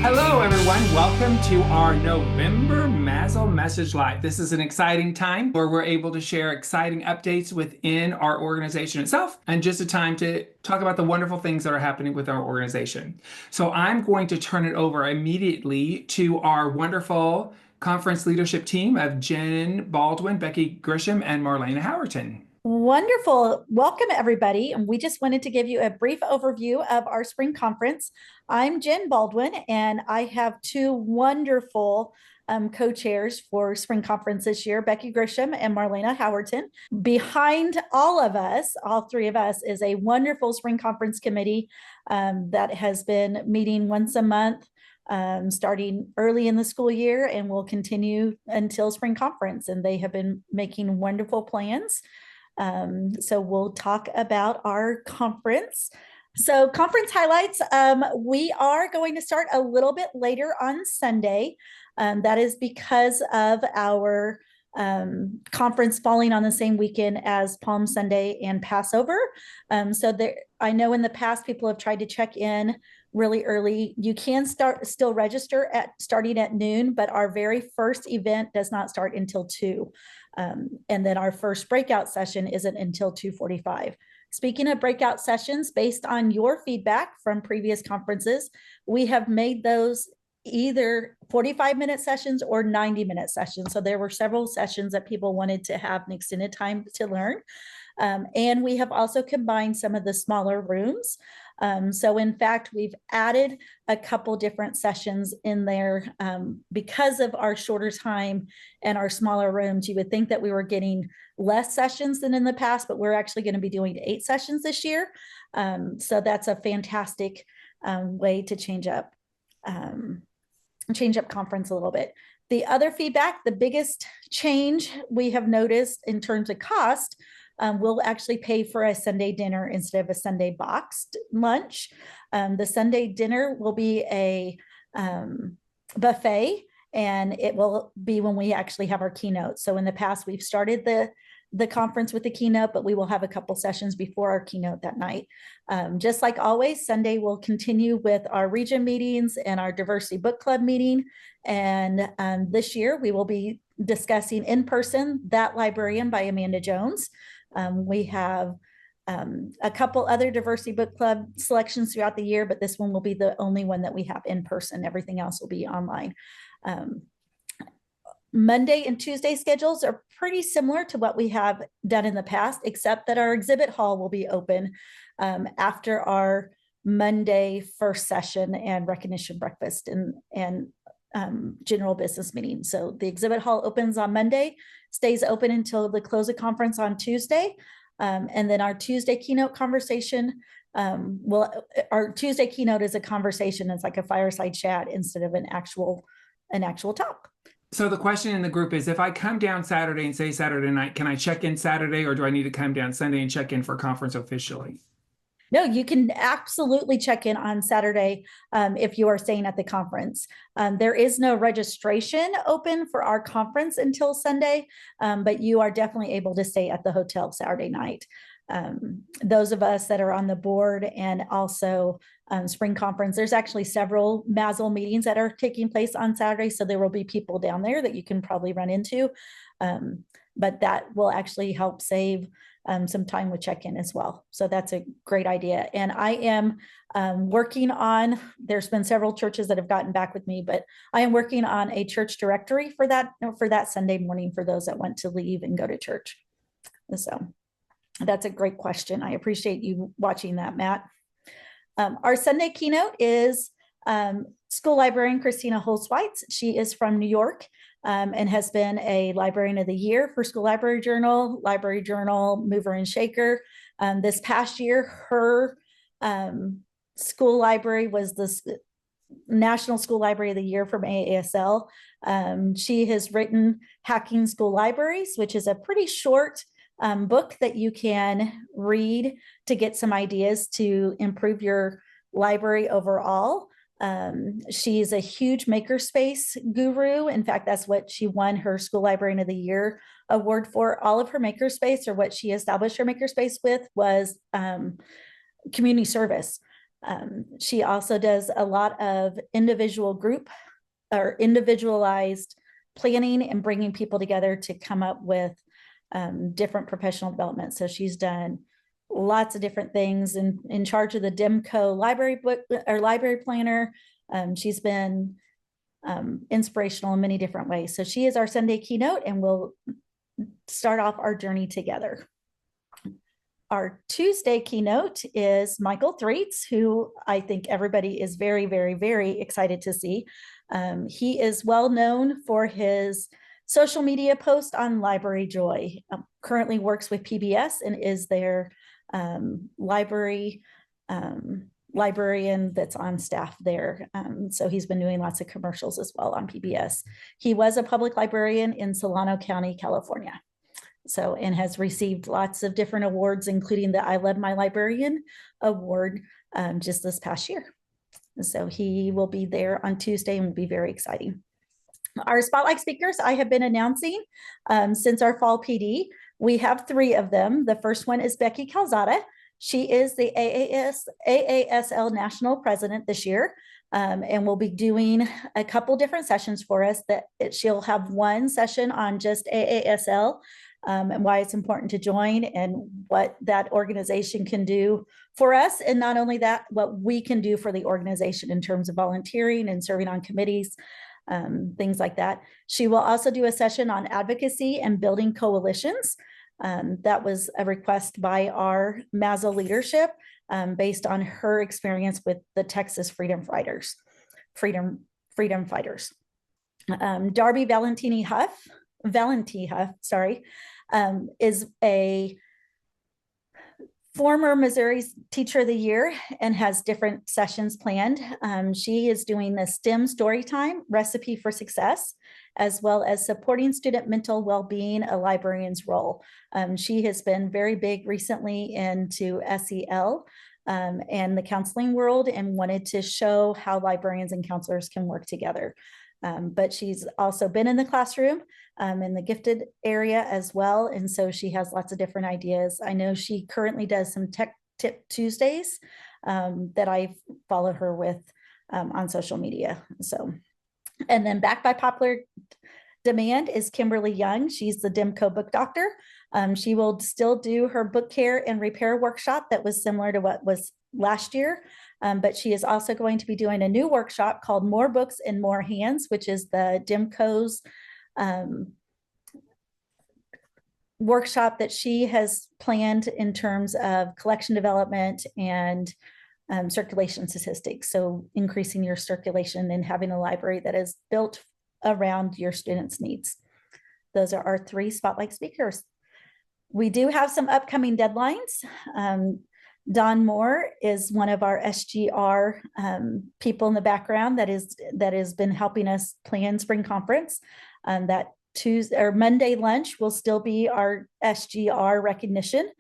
Hello, everyone. Welcome to our November MASL Message Live. This is an exciting time where we're able to share exciting updates within our organization itself and just a time to talk about the wonderful things that are happening with our organization. So I'm going to turn it over immediately to our wonderful conference leadership team of Jen Baldwin, Becky Grisham, and Marlena Howerton. Wonderful. Welcome, everybody. And we just wanted to give you a brief overview of our spring conference. I'm Jen Baldwin, and I have two wonderful co-chairs for spring conference this year, Becky Grisham and Marlena Howerton. Behind all of us, all three of us, is a wonderful spring conference committee that has been meeting once a month starting early in the school year and will continue until spring conference. And they have been making wonderful plans. So we'll talk about our conference. So conference highlights, we are going to start a little bit later on Sunday. That is because of our conference falling on the same weekend as Palm Sunday and Passover. So there, I know in the past people have tried to check in really early. You can still register starting at noon, but our very first event does not start until 2. And then our first breakout session isn't until 2:45. Speaking of breakout sessions, based on your feedback from previous conferences, we have made those either 45-minute sessions or 90-minute sessions. So there were several sessions that people wanted to have an extended time to learn. And we have also combined some of the smaller rooms. So in fact, we've added a couple different sessions in there because of our shorter time and our smaller rooms. You would think that we were getting less sessions than in the past, but we're actually going to be doing 8 sessions this year. So that's a fantastic way to change up conference a little bit. The other feedback, the biggest change we have noticed in terms of cost, we'll actually pay for a Sunday dinner instead of a Sunday boxed lunch. The Sunday dinner will be a buffet, and it will be when we actually have our keynote. So in the past, we've started the conference with the keynote, but we will have a couple sessions before our keynote that night. Just like always, Sunday will continue with our region meetings and our diversity book club meeting. And this year we will be discussing in person That Librarian by Amanda Jones. We have a couple other diversity book club selections throughout the year, but this one will be the only one that we have in person. Everything else will be online. Monday and Tuesday schedules are pretty similar to what we have done in the past, except that our exhibit hall will be open after our Monday first session and recognition breakfast and general business meeting. So the exhibit hall opens on Monday, stays open until the close of conference on Tuesday. And then our Tuesday keynote conversation, our Tuesday keynote is a conversation. It's like a fireside chat instead of an actual talk. So the question in the group is, if I come down Saturday and say Saturday night, can I check in Saturday, or do I need to come down Sunday and check in for conference officially? No, you can absolutely check in on Saturday if you are staying at the conference. There is no registration open for our conference until Sunday, but you are definitely able to stay at the hotel Saturday night. Those of us that are on the board and also spring conference, there's actually several MASL meetings that are taking place on Saturday. So there will be people down there that you can probably run into, but that will actually help save some time with check-in as well. So that's a great idea. And I am working on, there's been several churches that have gotten back with me, but I am working on a church directory for that Sunday morning for those that want to leave and go to church. So that's a great question. I appreciate you watching that, Matt. Our Sunday keynote is school librarian Christina Holzweitz. She is from New York and has been a librarian of the year for School Library Journal, Mover and Shaker. This past year, her school library was the National School Library of the Year from AASL. She has written Hacking School Libraries, which is a pretty short book that you can read to get some ideas to improve your library overall. She's a huge makerspace guru. In fact, that's what she won her School Librarian of the Year award for. All of her makerspace, or what she established her makerspace with, was community service. She also does a lot of individual group or individualized planning and bringing people together to come up with different professional development. So she's done lots of different things and in charge of the DIMCO library book or library planner. She's been inspirational in many different ways. So she is our Sunday keynote, and we'll start off our journey together. Our Tuesday keynote is Michael Threets, who I think everybody is very, very, very excited to see. He is well known for his social media post on Library Joy. Currently works with PBS and is their librarian that's on staff there. So he's been doing lots of commercials as well on PBS. He was a public librarian in Solano County, California. So, and has received lots of different awards, including the I Love My Librarian award just this past year. So he will be there on Tuesday and will be very exciting. Our spotlight speakers I have been announcing since our fall PD. We have 3 of them. The first one is Becky Calzada. She is the AASL National President this year. And we'll be doing a couple different sessions for us. She'll have one session on just AASL and why it's important to join and what that organization can do for us. And not only that, what we can do for the organization in terms of volunteering and serving on committees, things like that. She will also do a session on advocacy and building coalitions. That was a request by our MASL leadership based on her experience with the Texas freedom fighters. Darby Valentini Huff, is a former Missouri Teacher of the Year and has different sessions planned. She is doing the STEM Storytime Recipe for Success, as well as supporting student mental well-being, a librarian's role. She has been very big recently into SEL and the counseling world and wanted to show how librarians and counselors can work together. But she's also been in the classroom in the gifted area as well. And so she has lots of different ideas. I know she currently does some Tech Tip Tuesdays that I follow her with on social media. So, and then backed by popular demand is Kimberly Young. She's the DIMCO book doctor. She will still do her book care and repair workshop that was similar to what was last year. But she is also going to be doing a new workshop called More Books in More Hands, which is the DIMCO's workshop that she has planned in terms of collection development and circulation statistics. So increasing your circulation and having a library that is built around your students' needs. Those are our 3 spotlight speakers. We do have some upcoming deadlines. Don Moore is one of our SGR people in the background that has been helping us plan spring conference. That Tuesday or Monday lunch will still be our SGR recognition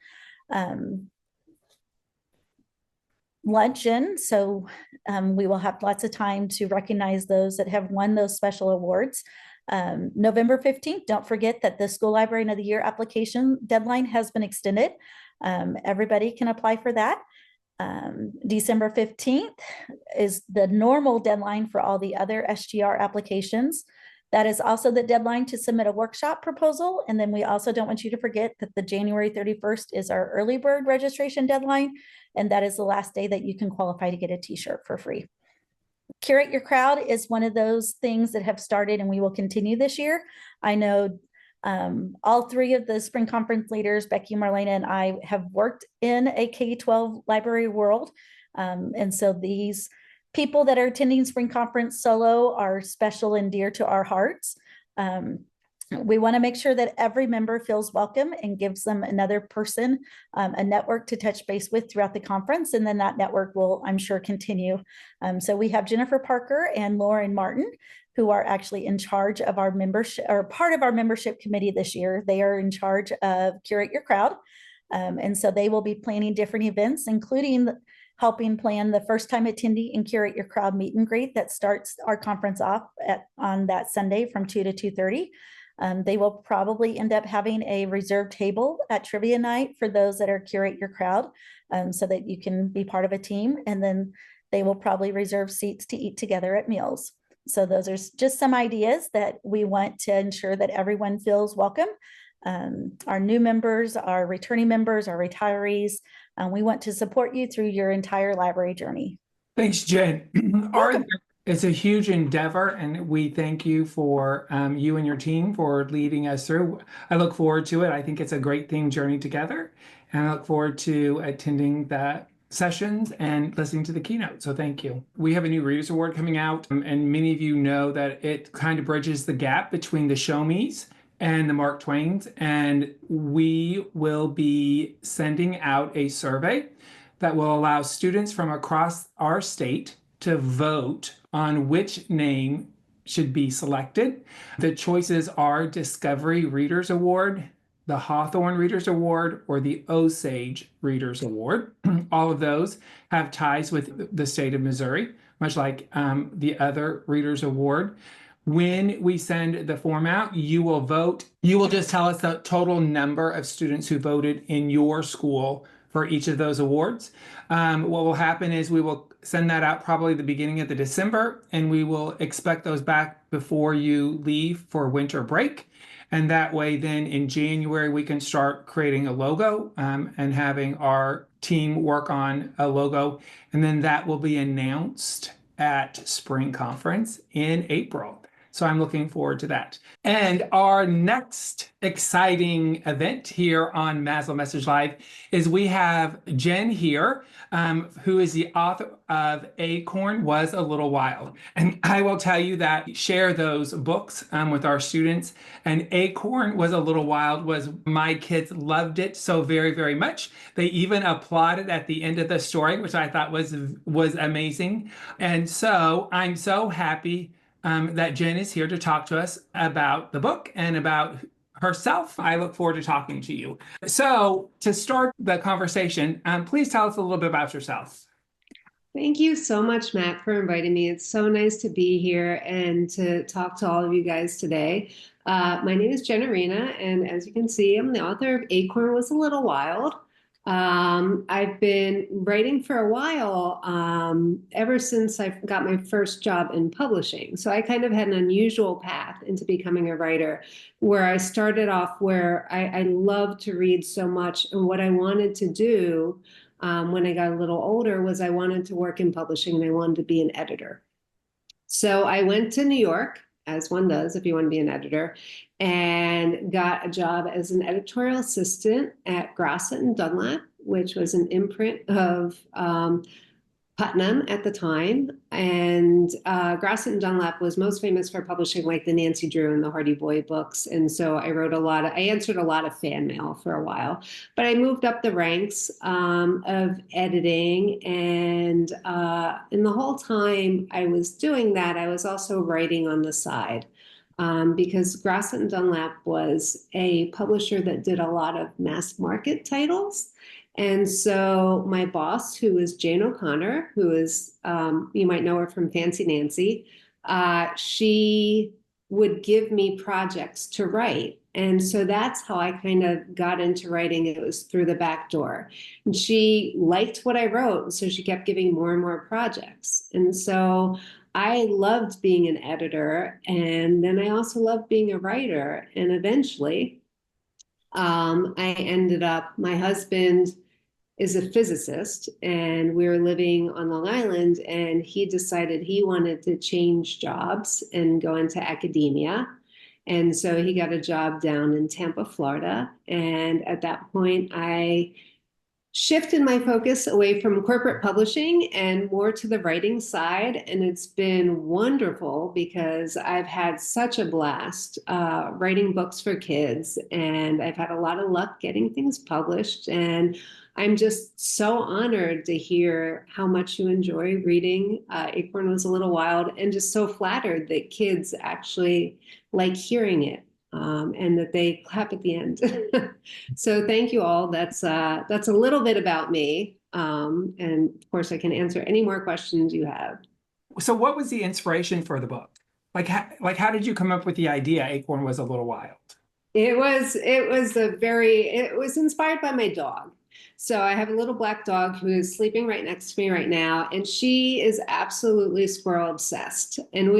luncheon. So we will have lots of time to recognize those that have won those special awards. November 15th, don't forget that the School Librarian of the Year application deadline has been extended. Everybody can apply for that. December 15th is the normal deadline for all the other SGR applications. That is also the deadline to submit a workshop proposal. And then we also don't want you to forget that the January 31st is our early bird registration deadline. And that is the last day that you can qualify to get a t-shirt for free. Curate Your Crowd is one of those things that have started and we will continue this year. I know all 3 of the spring conference leaders, Becky, Marlena, and I have worked in a K-12 library world. And so these people that are attending spring conference solo are special and dear to our hearts. We want to make sure that every member feels welcome and gives them another person, a network to touch base with throughout the conference. And then that network will, I'm sure, continue. So we have Jennifer Parker and Lauren Martin, who are actually in charge of our membership or part of our membership committee this year. They are in charge of Curate Your Crowd. And so they will be planning different events, including helping plan the first time attendee and Curate Your Crowd meet and greet that starts our conference off on that Sunday from 2 to 2:30. They will probably end up having a reserved table at trivia night for those that are curate your crowd, so that you can be part of a team. And then they will probably reserve seats to eat together at meals. So those are just some ideas that we want to ensure that everyone feels welcome. Our new members, our returning members, our retirees, we want to support you through your entire library journey. Thanks, Jen. Welcome. It's a huge endeavor, and we thank you for you and your team for leading us through. I look forward to it. I think it's a great thing journey together, and I look forward to attending the sessions and listening to the keynote. So thank you. We have a new Readers Award coming out, and many of you know that it kind of bridges the gap between the Show Me's and the Mark Twain's, and we will be sending out a survey that will allow students from across our state to vote on which name should be selected. The choices are Discovery Readers Award, the Hawthorne Readers Award, or the Osage Readers Award. All of those have ties with the state of Missouri, much like the other Readers Award. When we send the form out, you will vote. You will just tell us the total number of students who voted in your school for each of those awards. What will happen is we will send that out probably the beginning of the December, and we will expect those back before you leave for winter break. And that way, then in January, we can start creating a logo and having our team work on a logo. And then that will be announced at Spring Conference in April. So I'm looking forward to that. And our next exciting event here on MASL Message Live is we have Jen here, who is the author of Acorn Was a Little Wild. And I will tell you that share those books with our students. And Acorn Was a Little Wild was, my kids loved it so very, very much. They even applauded at the end of the story, which I thought was amazing. And so I'm so happy that Jen is here to talk to us about the book and about herself. I look forward to talking to you. So to start the conversation, please tell us a little bit about yourself. Thank you so much, Matt, for inviting me. It's so nice to be here and to talk to all of you guys today. My name is Jen Arena, and as you can see, I'm the author of Acorn Was a Little Wild. I've been writing for a while, ever since I got my first job in publishing. So I kind of had an unusual path into becoming a writer, where I started off where I loved to read so much. And what I wanted to do when I got a little older was I wanted to work in publishing, and I wanted to be an editor. So I went to New York, as one does if you want to be an editor, and got a job as an editorial assistant at Grasset and Dunlap, which was an imprint of Putnam at the time. And Grasset and Dunlap was most famous for publishing like the Nancy Drew and the Hardy Boy books. And so I answered a lot of fan mail for a while, but I moved up the ranks of editing. And in the whole time I was doing that, I was also writing on the side. Because Grasset and Dunlap was a publisher that did a lot of mass market titles. And so my boss, who is Jane O'Connor, who is, you might know her from Fancy Nancy, she would give me projects to write. And so that's how I kind of got into writing. It was through the back door. And she liked what I wrote, so she kept giving more and more projects. And so I loved being an editor, and then I also loved being a writer. And eventually, I ended up, my husband is a physicist, and we were living on Long Island, and he decided he wanted to change jobs and go into academia. And so he got a job down in Tampa, Florida. And at that point, I shifted my focus away from corporate publishing and more to the writing side. And it's been wonderful because I've had such a blast writing books for kids, and I've had a lot of luck getting things published. And I'm just so honored to hear how much you enjoy reading Acorn Was a Little Wild, and just so flattered that kids actually like hearing it. And that they clap at the end. So thank you all. That's a little bit about me. And of course, I can answer any more questions you have. So what was the inspiration for the book? like how did you come up with the idea Acorn was a little wild? It was inspired by my dog. So I have a little black dog who is sleeping right next to me right now, and she is absolutely squirrel obsessed. And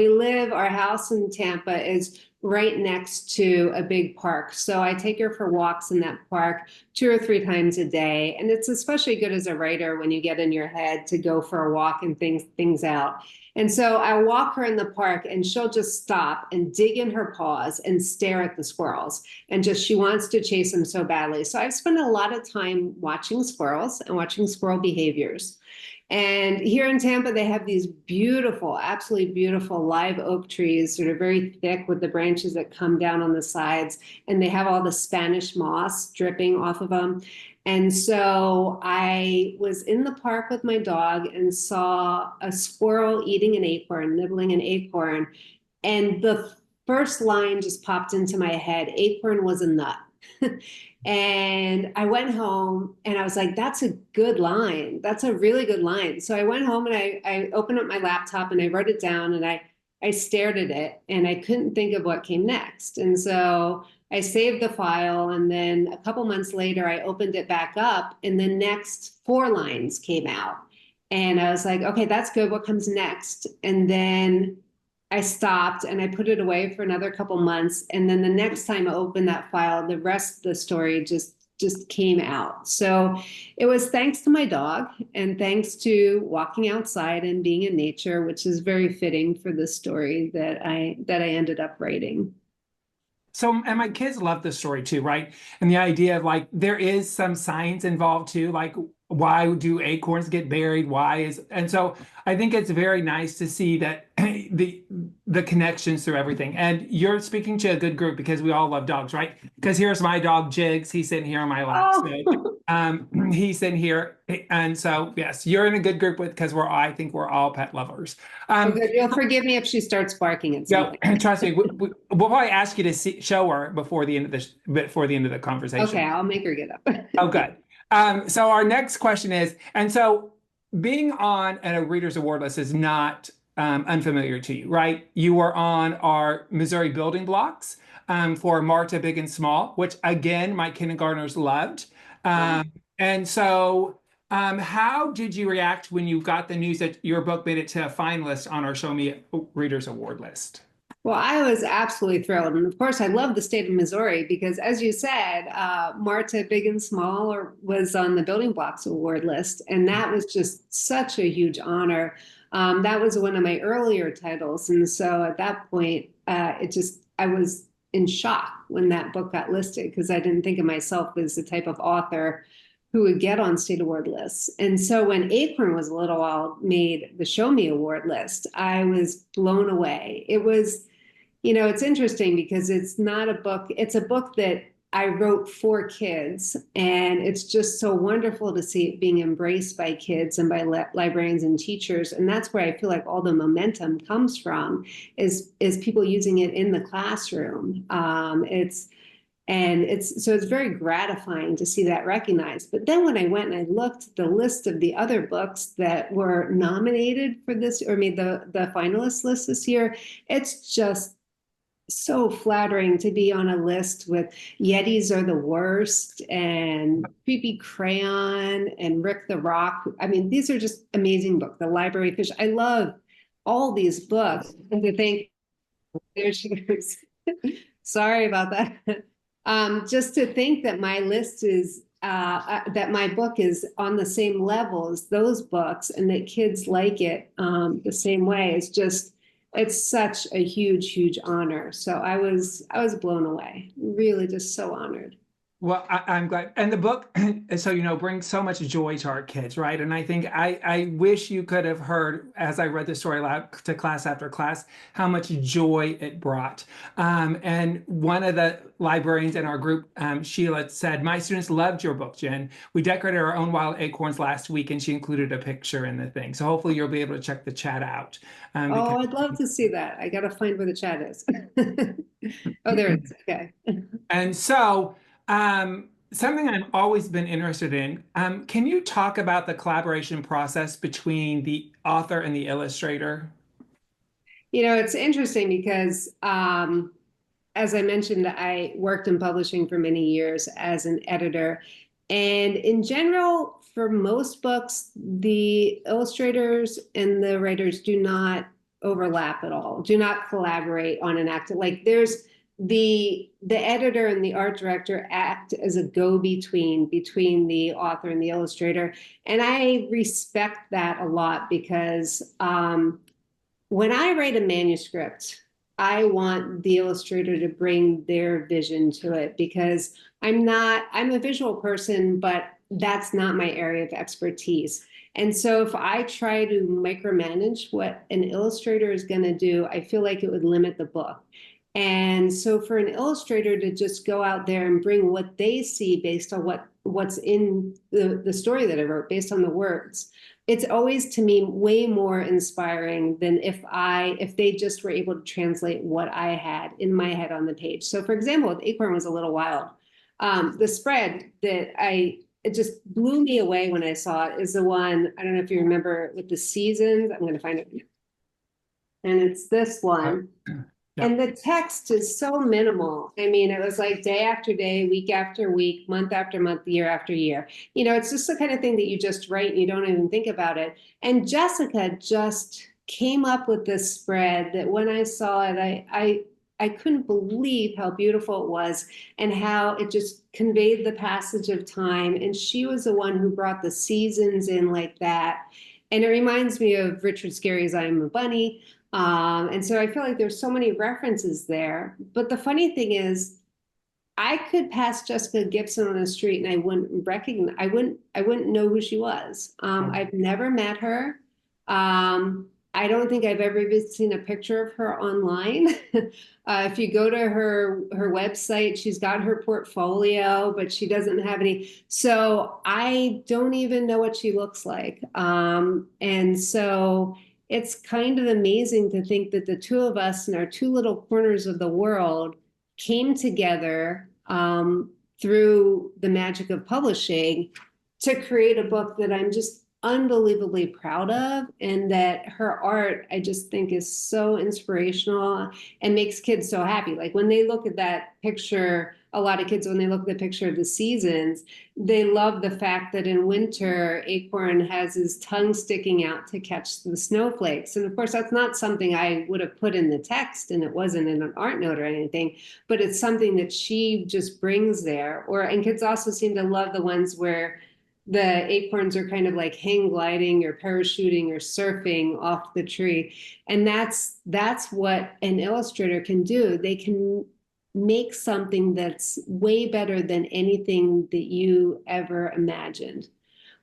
our house in Tampa is right next to a big park. So I take her for walks in that park 2 or 3 times a day. And it's especially good as a writer when you get in your head to go for a walk and things out. And so I walk her in the park and she'll just stop and dig in her paws and stare at the squirrels. And just she wants to chase them so badly. So I've spent a lot of time watching squirrels and watching squirrel behaviors. And here in Tampa, they have these beautiful, absolutely beautiful live oak trees that are very thick with the branches that come down on the sides. And they have all the Spanish moss dripping off of them. And so I was in the park with my dog and saw a squirrel eating an acorn, nibbling an acorn. And the first line just popped into my head. Acorn was a nut. And I went home and I was like, that's a good line. That's a really good line. So I went home and I opened up my laptop and I wrote it down and I stared at it and I couldn't think of what came next. And so I saved the file. And then a couple months later, I opened it back up and the next 4 lines came out. And I was like, okay, that's good. What comes next? And then I stopped and I put it away for another couple months. And then the next time I opened that file, the rest of the story just came out. So it was thanks to my dog and thanks to walking outside and being in nature, which is very fitting for the story that I ended up writing. So, and my kids love this story too, right? And the idea of like there is some science involved too, like why do acorns get buried? And so I think it's very nice to see that the connections through everything. And you're speaking to a good group because we all love dogs, right? Because here's my dog Jigs. He's sitting here on my lap. Oh, He's in here. And so yes, you're in a good group with because I think we're all pet lovers. oh, good. You'll forgive me if she starts barking at Yeah, something. trust me. We'll probably ask you to show her before the end of the conversation. Okay, I'll make her get up. Oh, good. So our next question is, and so being on a Readers Award list is not unfamiliar to you, right? You were on our Missouri building blocks for Marta Big and Small, which again, my kindergartners loved. And so how did you react when you got the news that your book made it to a finalist on our Show Me Readers Award list? Well, I was absolutely thrilled. And of course, I love the state of Missouri because, as you said, Marta Big and Small was on the Building Blocks Award list. And that was just such a huge honor. That was one of my earlier titles. And so at that point, I was in shock when that book got listed because I didn't think of myself as the type of author who would get on state award lists. And so when Acorn Was a Little Wild made the Show Me Award list, I was blown away. It was, it's interesting because it's not a book, it's a book that I wrote for kids. And it's just so wonderful to see it being embraced by kids and by librarians and teachers. And that's where I feel like all the momentum comes from is people using it in the classroom. It's very gratifying to see that recognized. But then when I went and I looked at the list of the other books that were nominated for this or made the finalist list this year, it's just so flattering to be on a list with Yetis Are the Worst and Creepy Crayon and Rick the Rock. I mean, these are just amazing books. The Library Fish. I love all these books. And to think, there she goes. Sorry about that. Just to think that my list is that my book is on the same level as those books and that kids like it the same way. It's such a huge honor. So I was blown away, really just so honored. Well, I'm glad. And the book, so, brings so much joy to our kids, right? And I think I wish you could have heard, as I read the story aloud to class after class, how much joy it brought. And one of the librarians in our group, Sheila, said, "My students loved your book, Jen. We decorated our own wild acorns last week," and she included a picture in the thing. So hopefully you'll be able to check the chat out. Oh, I'd love to see that. I got to find where the chat is. Oh, there it is. Okay. And so, something I've always been interested in, can you talk about the collaboration process between the author and the illustrator? It's interesting because, as I mentioned, I worked in publishing for many years as an editor. And in general, for most books, the illustrators and the writers do not overlap at all, do not collaborate on an act. Like there's the editor and the art director act as a go-between between the author and the illustrator. And I respect that a lot because when I write a manuscript, I want the illustrator to bring their vision to it because I'm a visual person, but that's not my area of expertise. And so if I try to micromanage what an illustrator is going to do, I feel like it would limit the book. And so for an illustrator to just go out there and bring what they see based on what's in the story that I wrote, based on the words, it's always to me way more inspiring than if they just were able to translate what I had in my head on the page. So for example, with Acorn Was a Little Wild, the spread that it just blew me away when I saw it is the one, I don't know if you remember, with the seasons. I'm going to find it. And it's this one. Yeah. And the text is so minimal. I mean, it was like day after day, week after week, month after month, year after year. It's just the kind of thing that you just write and you don't even think about it. And Jessica just came up with this spread that when I saw it, I couldn't believe how beautiful it was and how it just conveyed the passage of time. And she was the one who brought the seasons in like that. And it reminds me of Richard Scarry's I Am a Bunny. And so I feel like there's so many references there. But the funny thing is, I could pass Jessica Gibson on the street and I wouldn't recognize, I wouldn't know who she was. I've never met her. I don't think I've ever even seen a picture of her online. If you go to her website, she's got her portfolio, but she doesn't have any. So I don't even know what she looks like. And so it's kind of amazing to think that the two of us in our two little corners of the world came together through the magic of publishing to create a book that I'm just unbelievably proud of, and that her art I just think is so inspirational and makes kids so happy. Like when they look at that picture, a lot of kids, when they look at the picture of the seasons, they love the fact that in winter Acorn has his tongue sticking out to catch the snowflakes. And of course that's not something I would have put in the text, and it wasn't in an art note or anything, but it's something that she just brings there. And kids also seem to love the ones where the acorns are kind of like hang gliding or parachuting or surfing off the tree. And that's what an illustrator can do. They can make something that's way better than anything that you ever imagined.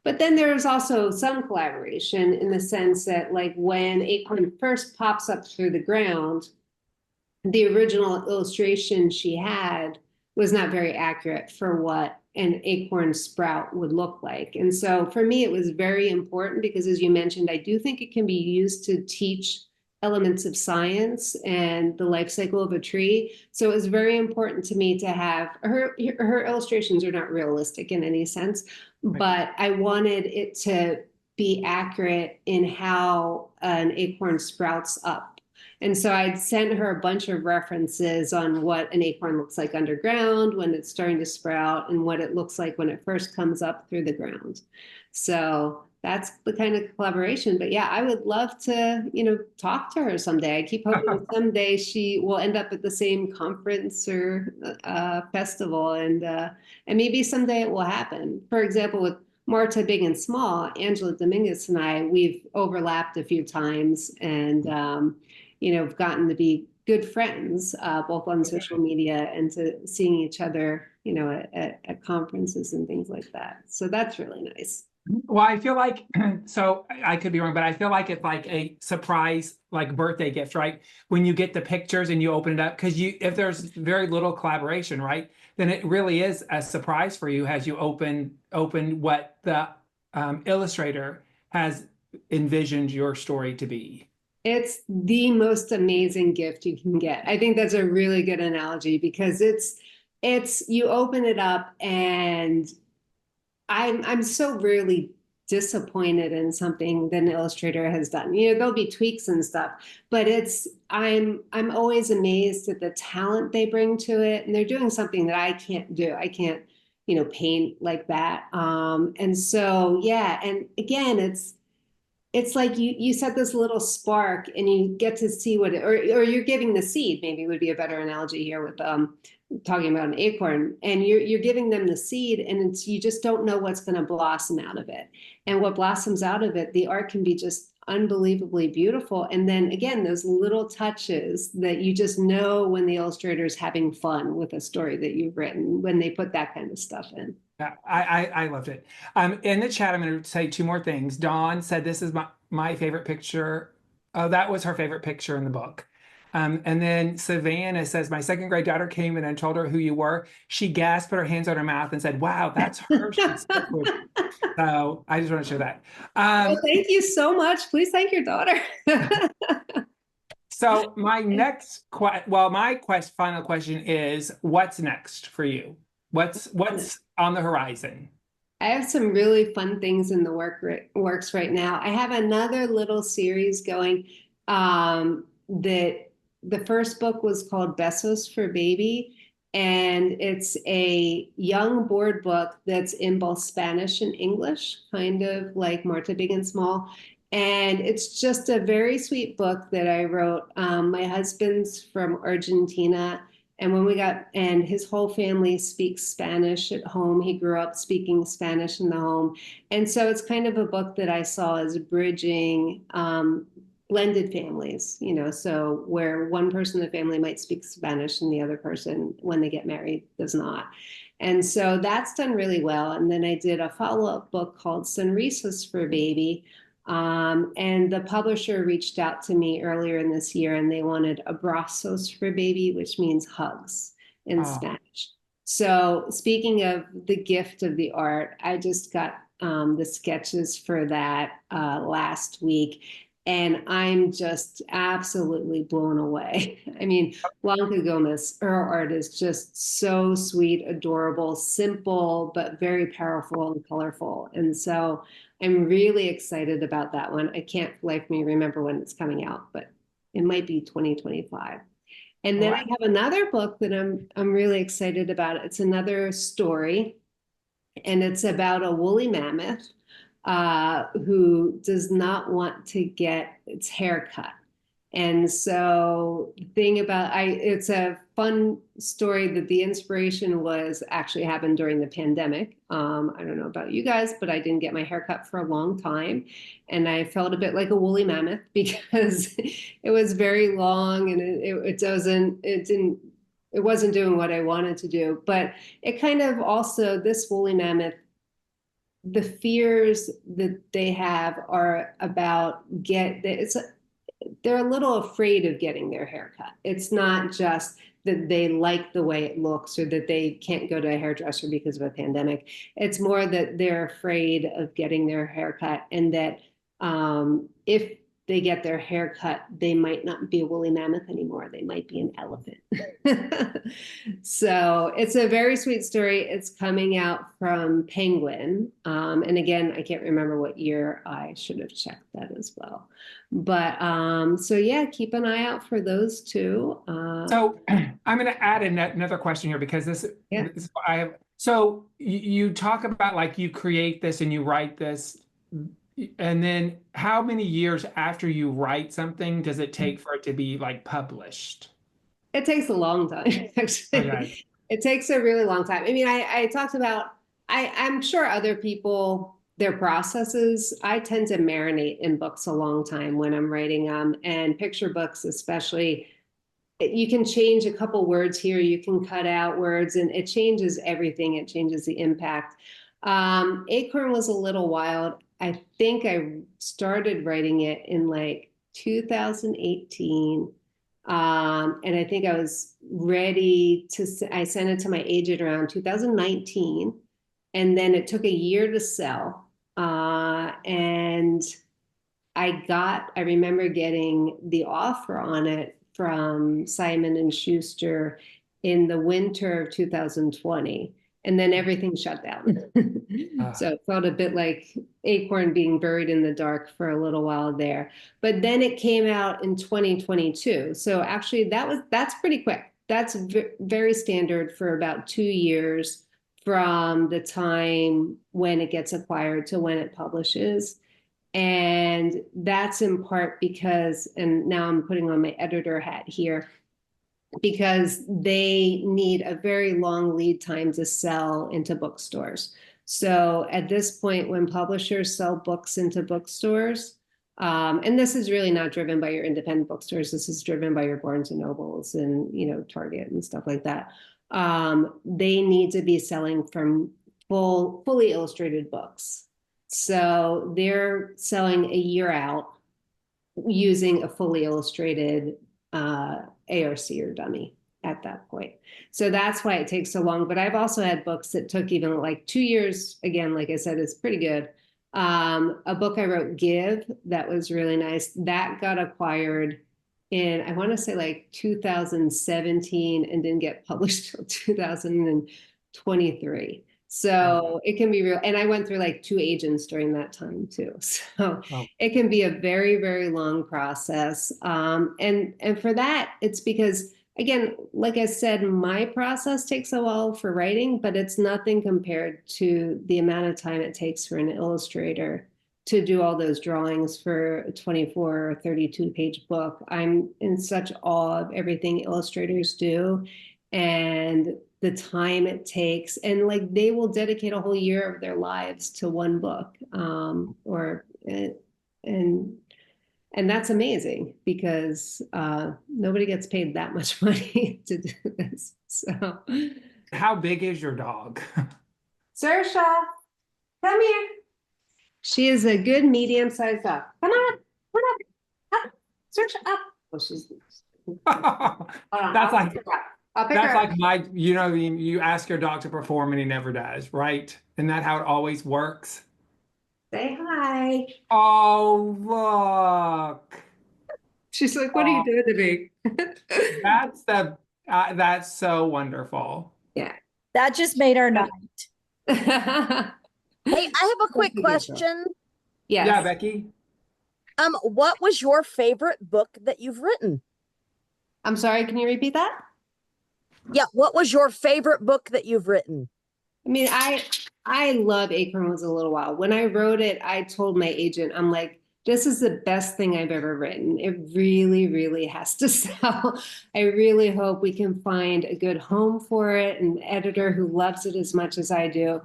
But then there's also some collaboration in the sense that, like, when acorn first pops up through the ground, the original illustration she had was not very accurate for what an acorn sprout would look like. And so for me, it was very important because, as you mentioned, I do think it can be used to teach elements of science and the life cycle of a tree. So it was very important to me to have her illustrations are not realistic in any sense, but I wanted it to be accurate in how an acorn sprouts up. And so I'd sent her a bunch of references on what an acorn looks like underground when it's starting to sprout and what it looks like when it first comes up through the ground. So that's the kind of collaboration. But yeah, I would love to, talk to her someday. I keep hoping someday she will end up at the same conference or festival, and maybe someday it will happen. For example, with Marta Big and Small, Angela Dominguez and I, we've overlapped a few times, and have gotten to be good friends, both on social media and to seeing each other, at conferences and things like that. So that's really nice. Well, I feel like, so I could be wrong, but I feel like it's like a surprise, like birthday gift, right? When you get the pictures and you open it up, because if there's very little collaboration, right, then it really is a surprise for you as you open what the illustrator has envisioned your story to be. It's the most amazing gift you can get. I think that's a really good analogy because it's you open it up, and I'm so rarely disappointed in something that an illustrator has done. There'll be tweaks and stuff, but I'm always amazed at the talent they bring to it, and they're doing something that I can't do. I can't, paint like that. And so, yeah, and again, it's like you set this little spark and you get to see or you're giving the seed, maybe would be a better analogy here with talking about an acorn, and you're giving them the seed, and you just don't know what's going to blossom out of it. And what blossoms out of it, the art can be just unbelievably beautiful. And then again, those little touches that you just know when the illustrator is having fun with a story that you've written, when they put that kind of stuff in. Yeah, I loved it. In the chat, I'm going to say two more things. Dawn said this is my favorite picture. Oh, that was her favorite picture in the book. And then Savannah says, my second grade daughter came in and told her who you were. She gasped, put her hands on her mouth, and said, "Wow, that's her." She's so I just want to share that. Well, thank you so much. Please thank your daughter. So my final question is, what's next for you? What's on the horizon? I have some really fun things in the works right now. I have another little series going that the first book was called Besos for Baby, and it's a young board book that's in both Spanish and English, kind of like Marta Big and Small. And it's just a very sweet book that I wrote. My husband's from Argentina, and and his whole family speaks Spanish at home. He grew up speaking Spanish in the home. And so it's kind of a book that I saw as bridging blended families, so where one person in the family might speak Spanish and the other person, when they get married, does not. And so that's done really well. And then I did a follow-up book called Sonrisas for Baby. And the publisher reached out to me earlier in this year, and they wanted abrazos for baby, which means hugs in Spanish. So speaking of the gift of the art, I just got the sketches for that last week, and I'm just absolutely blown away. I mean, Blanca Gomez, her art is just so sweet, adorable, simple, but very powerful and colorful. And so I'm really excited about that one. I can't like me remember when it's coming out, but it might be 2025. And then I have another book that I'm really excited about. It's another story, and it's about a woolly mammoth who does not want to get its hair cut. And so the thing about it's a fun story that the inspiration was actually happened during the pandemic. I don't know about you guys, but I didn't get my hair cut for a long time. And I felt a bit like a woolly mammoth because it was very long, and it wasn't doing what I wanted to do. But it kind of also, this woolly mammoth, the fears that they have are about they're a little afraid of getting their hair cut. It's not just that they like the way it looks or that they can't go to a hairdresser because of a pandemic. It's more that they're afraid of getting their hair cut, and that if they get their hair cut, they might not be a woolly mammoth anymore. They might be an elephant. So it's a very sweet story. It's coming out from Penguin. And again, I can't remember what year. I should have checked that as well. But so yeah, keep an eye out for those two. So I'm going to add another question here, because so you talk about, like, you create this and you write this, and then how many years after you write something does it take for it to be like published? It takes a long time, actually. Okay. It takes a really long time. I mean, I talked about, I'm sure other people, their processes, I tend to marinate in books a long time when I'm writing them, and picture books especially. You can change a couple words here, you can cut out words, and it changes everything. It changes the impact. Acorn was a little wild. I think I started writing it in like 2018. And I think I was ready I sent it to my agent around 2019. And then it took a year to sell. And I remember getting the offer on it from Simon and Schuster in the winter of 2020. and then everything shut down. Uh, So it felt a bit like Acorn being buried in the dark for a little while there. But then it came out in 2022. So actually that's pretty quick. That's very standard for about 2 years from the time when it gets acquired to when it publishes. And that's in part because, and now I'm putting on my editor hat here, because they need a very long lead time to sell into bookstores. So at this point, when publishers sell books into bookstores, and this is really not driven by your independent bookstores, this is driven by your Barnes and Nobles and, Target and stuff like that. They need to be selling from fully illustrated books. So they're selling a year out using a fully illustrated ARC or dummy at that point. So that's why it takes so long. But I've also had books that took even like 2 years. Again, like I said, it's pretty good. A book I wrote, Give, that was really nice. That got acquired in, I want to say like 2017 and didn't get published till 2023. So it can be real. And I went through like 2 agents during that time too. So oh, it can be a very, very long process. And for that, it's because, again, like I said, my process takes a while for writing, but it's nothing compared to the amount of time it takes for an illustrator to do all those drawings for a 24 or 32 page book. I'm in such awe of everything illustrators do and the time it takes. And like they will dedicate a whole year of their lives to one book. And that's amazing because nobody gets paid that much money to do this. So, how big is your dog? Saoirse, come here. She is a good medium-sized dog. Come on, come on, up, Saoirse, up. Oh, she's. Hold on, That's I'll like pick her up. I'll pick that's her up. like you ask your dog to perform and he never does, right? Isn't that how it always works? Say hi. Oh, look. She's like, what are you Oh, doing to me? that's so wonderful. Yeah. That just made our night. Hey, I have a quick question. Yeah, Yes. Becky. What was your favorite book that you've written? I'm sorry, can you repeat that? Yeah, what was your favorite book that you've written? I mean, I love Acorn Was a Little While. When I wrote it, I told my agent, I'm like, this is the best thing I've ever written. It really, really has to sell. I really hope we can find a good home for it, an editor who loves it as much as I do.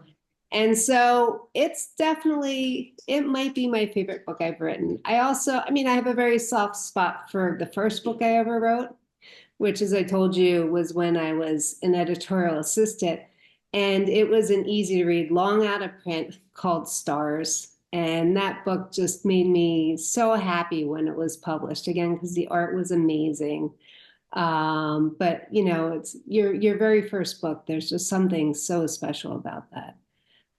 And so it's definitely, it might be my favorite book I've written. I have a very soft spot for the first book I ever wrote, which, as I told you, was when I was an editorial assistant. And it was an easy to read, long out of print called Stars. And that book just made me so happy when it was published again, because the art was amazing. But it's your very first book. There's just something so special about that.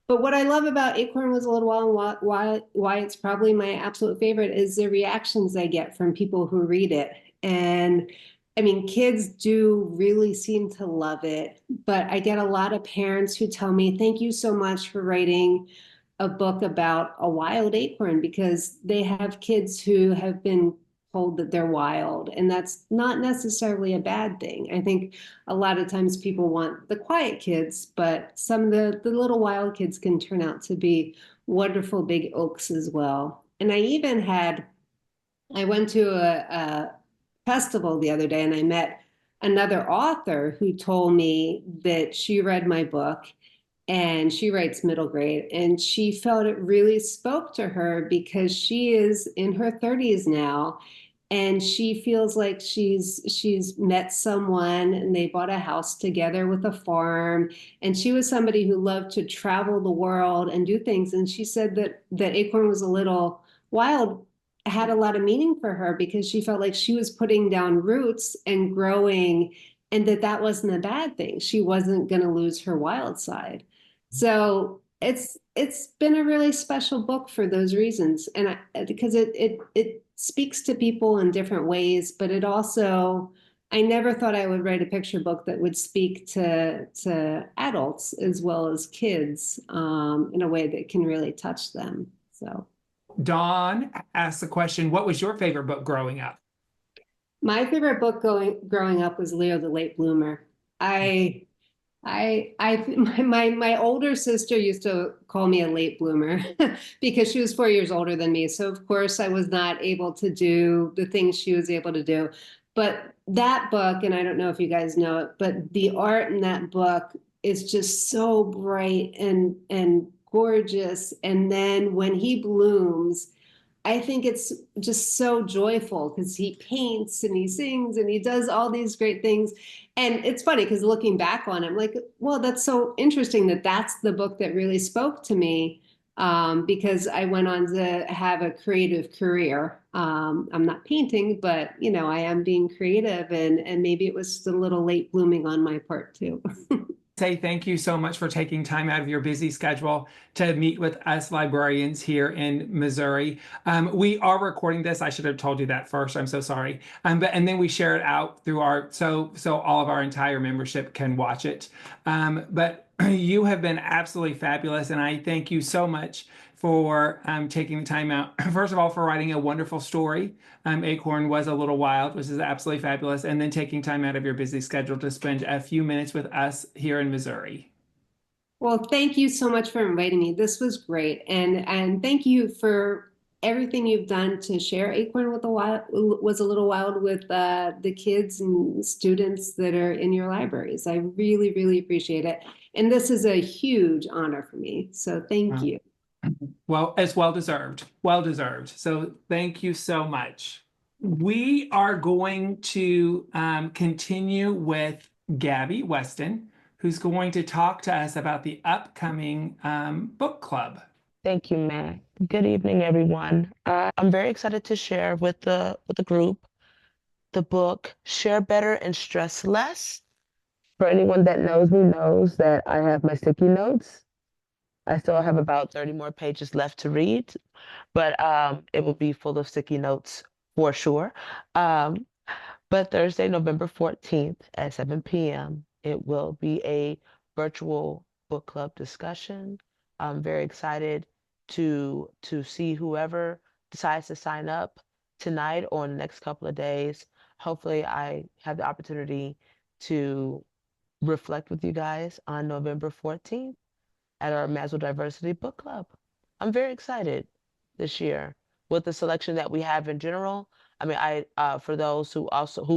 But what I love about Acorn Was a Little While and why it's probably my absolute favorite is the reactions I get from people who read it. And I mean, kids do really seem to love it, but I get a lot of parents who tell me, thank you so much for writing a book about a wild acorn, because they have kids who have been told that they're wild, and that's not necessarily a bad thing. I think a lot of times people want the quiet kids, but some of the little wild kids can turn out to be wonderful big oaks as well. And I went to a festival the other day and I met another author who told me that she read my book and she writes middle grade, and she felt it really spoke to her because she is in her 30s now, and she feels like she's met someone and they bought a house together with a farm, and she was somebody who loved to travel the world and do things, and she said that Acorn Was a Little Wild had a lot of meaning for her because she felt like she was putting down roots and growing, and that wasn't a bad thing. She wasn't going to lose her wild side. So it's been a really special book for those reasons, and because it speaks to people in different ways, but it also I never thought I would write a picture book that would speak to adults as well as kids in a way that can really touch them. So Dawn asked the question, what was your favorite book growing up? my favorite book growing up was Leo the Late Bloomer. My older sister used to call me a late bloomer because she was 4 years older than me. So of course I was not able to do the things she was able to do. But that book, and I don't know if you guys know it, but the art in that book is just so bright and gorgeous. And then when he blooms, I think it's just so joyful because he paints and he sings and he does all these great things. And it's funny because looking back on it, I'm like, well, that's so interesting that that's the book that really spoke to me because I went on to have a creative career. I'm not painting, but you know, I am being creative and maybe it was just a little late blooming on my part too. Say thank you so much for taking time out of your busy schedule to meet with us librarians here in Missouri. We are recording this. I should have told you that first. I'm so sorry. And then we share it out through our so all of our entire membership can watch it. But you have been absolutely fabulous, and I thank you so much for taking the time out. First of all, for writing a wonderful story. Acorn Was a Little Wild, which is absolutely fabulous, and then taking time out of your busy schedule to spend a few minutes with us here in Missouri. Well, thank you so much for inviting me. This was great. And thank you for everything you've done to share Acorn with a Wild Was a Little Wild with the kids and students that are in your libraries. I really, really appreciate it. And this is a huge honor for me. So thank you. Well, it's well deserved. Well deserved. So thank you so much. We are going to continue with Gabby Weston, who's going to talk to us about the upcoming book club. Thank you, Matt. Good evening, everyone. I'm very excited to share with the group the book Share Better and Stress Less. For anyone that knows me knows that I have my sticky notes. I still have about 30 more pages left to read, but it will be full of sticky notes for sure. But Thursday, November 14th at 7 p.m., it will be a virtual book club discussion. I'm very excited to see whoever decides to sign up tonight or in the next couple of days. Hopefully, I have the opportunity to reflect with you guys on November 14th at our MASL Diversity Book Club. I'm very excited this year with the selection that we have in general. I mean, for those who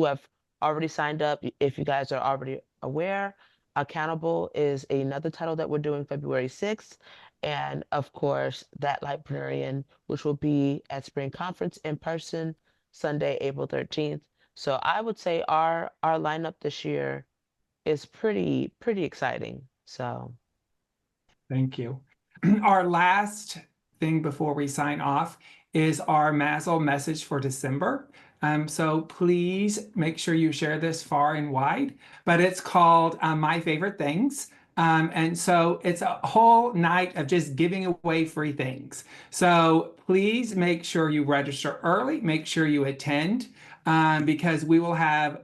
have already signed up, if you guys are already aware, Accountable is another title that we're doing February 6th. And of course, That Librarian, which will be at Spring Conference in person, Sunday, April 13th. So I would say our lineup this year is pretty exciting. So Thank you. Our last thing before we sign off is our MASL message for December. So please make sure you share this far and wide, but it's called My Favorite Things. And so it's a whole night of just giving away free things. So please make sure you register early, make sure you attend. Because we will have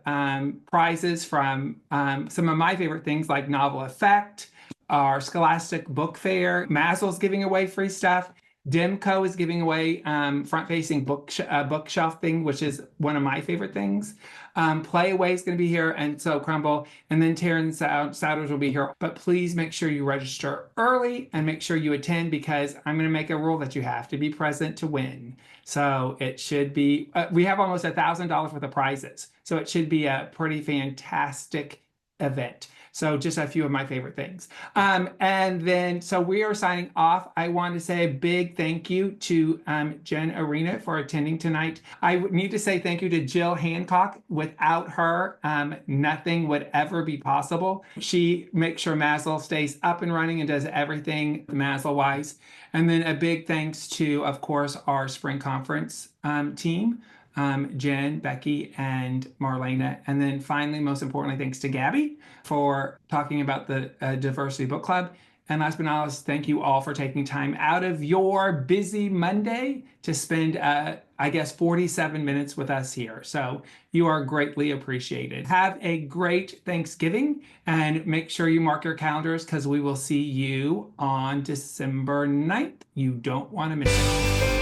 prizes from some of my favorite things like Novel Effect, our Scholastic Book Fair. MASL's giving away free stuff. Demco is giving away front-facing bookshelf thing, which is one of my favorite things. Playaway is going to be here, and so Crumble, and then Taryn Souders will be here. But please make sure you register early and make sure you attend because I'm going to make a rule that you have to be present to win. So it should be, we have almost $1,000 worth of prizes. So it should be a pretty fantastic event. So just a few of my favorite things. And then, so we are signing off. I want to say a big thank you to Jen Arena for attending tonight. I need to say thank you to Jill Hancock. Without her, nothing would ever be possible. She makes sure MASL stays up and running and does everything MASL-wise. And then a big thanks to, of course, our spring conference team. Jen, Becky, and Marlena. And then finally, most importantly, thanks to Gabby for talking about the Diversity Book Club. And last but not least, thank you all for taking time out of your busy Monday to spend, I guess, 47 minutes with us here. So you are greatly appreciated. Have a great Thanksgiving and make sure you mark your calendars because we will see you on December 9th. You don't want to miss it.